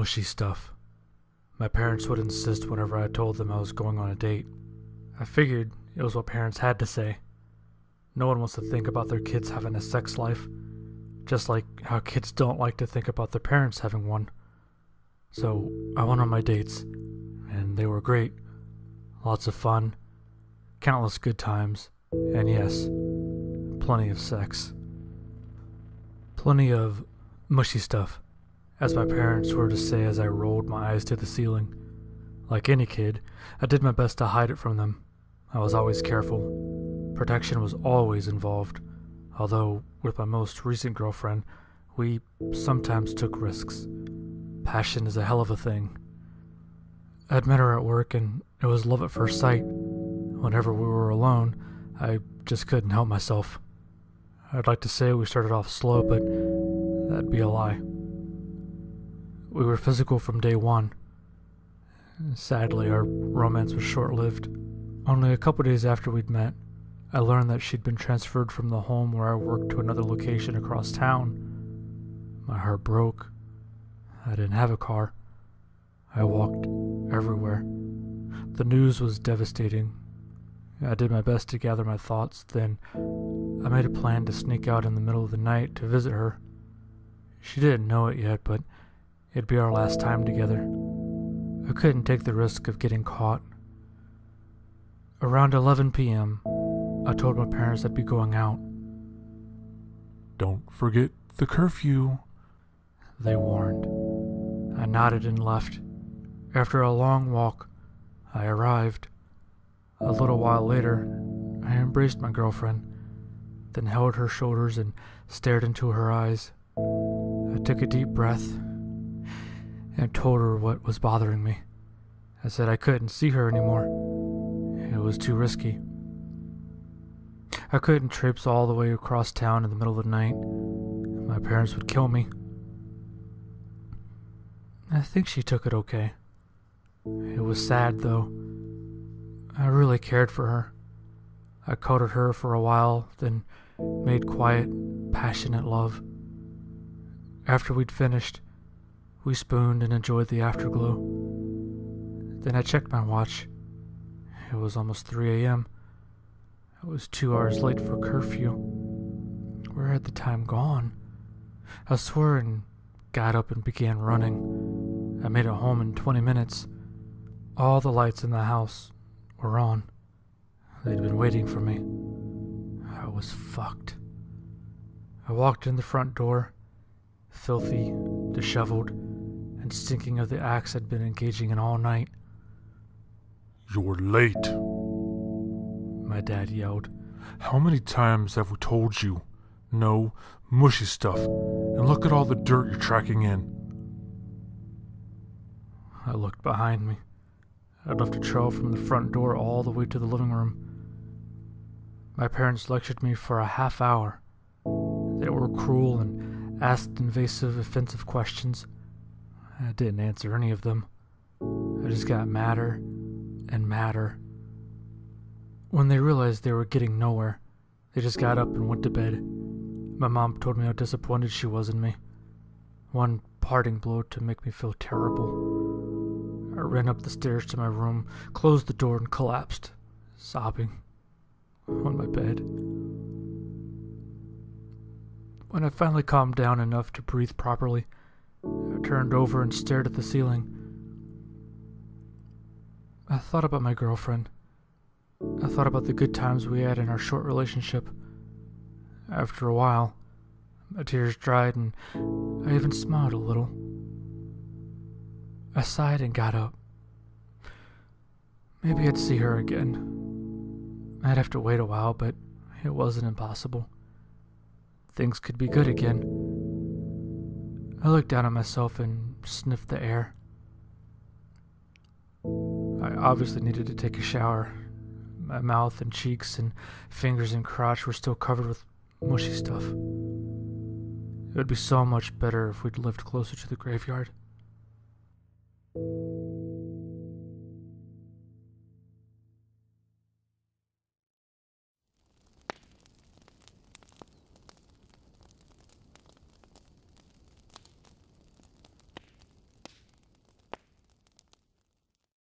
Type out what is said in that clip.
Mushy Stuff. My parents would insist whenever I told them I was going on a date. I figured it was what parents had to say. No one wants to think about their kids having a sex life, just like how kids don't like to think about their parents having one. So I went on my dates, and they were great. Lots of fun, countless good times, and yes, plenty of sex. Plenty of mushy stuff, as my parents were to say as I rolled my eyes to the ceiling. Like any kid, I did my best to hide it from them. I was always careful. Protection was always involved, although with my most recent girlfriend, we sometimes took risks. Passion is a hell of a thing. I'd met her at work and it was love at first sight. Whenever we were alone, I just couldn't help myself. I'd like to say we started off slow, but that'd be a lie. We were physical from day one. Sadly, our romance was short-lived. Only a couple days after we'd met, I learned that she'd been transferred from the home where I worked to another location across town. My heart broke. I didn't have a car. I walked everywhere. The news was devastating. I did my best to gather my thoughts, then I made a plan to sneak out in the middle of the night to visit her. She didn't know it yet, but it'd be our last time together. I couldn't take the risk of getting caught. Around 11 p.m., I told my parents I'd be going out. "Don't forget the curfew," they warned. I nodded and left. After a long walk, I arrived. A little while later, I embraced my girlfriend, then held her shoulders and stared into her eyes. I took a deep breath and told her what was bothering me. I said I couldn't see her anymore. It was too risky. I couldn't traipse all the way across town in the middle of the night. My parents would kill me. I think she took it okay. It was sad, though. I really cared for her. I courted her for a while, then made quiet, passionate love. After we'd finished, we spooned and enjoyed the afterglow. Then I checked my watch. It was almost 3 a.m. I was 2 hours late for curfew. Where had the time gone? I swore and got up and began running. I made it home in 20 minutes. All the lights in the house were on. They'd been waiting for me. I was fucked. I walked in the front door, filthy, disheveled, and stinking of the axe I'd been engaging in all night. "You're late," my dad yelled. "How many times have we told you? No mushy stuff, and look at all the dirt you're tracking in." I looked behind me. I'd left a trail from the front door all the way to the living room. My parents lectured me for a half hour. They were cruel and asked invasive, offensive questions. I didn't answer any of them. I just got madder and madder. When they realized they were getting nowhere, they just got up and went to bed. My mom told me how disappointed she was in me. One parting blow to make me feel terrible. I ran up the stairs to my room, closed the door, and collapsed, sobbing, on my bed. When I finally calmed down enough to breathe properly, I turned over and stared at the ceiling. I thought about my girlfriend. I thought about the good times we had in our short relationship. After a while, my tears dried and I even smiled a little. I sighed and got up. Maybe I'd see her again. I'd have to wait a while, but it wasn't impossible. Things could be good again. I looked down at myself and sniffed the air. I obviously needed to take a shower. My mouth and cheeks and fingers and crotch were still covered with mushy stuff. It would be so much better if we'd lived closer to the graveyard.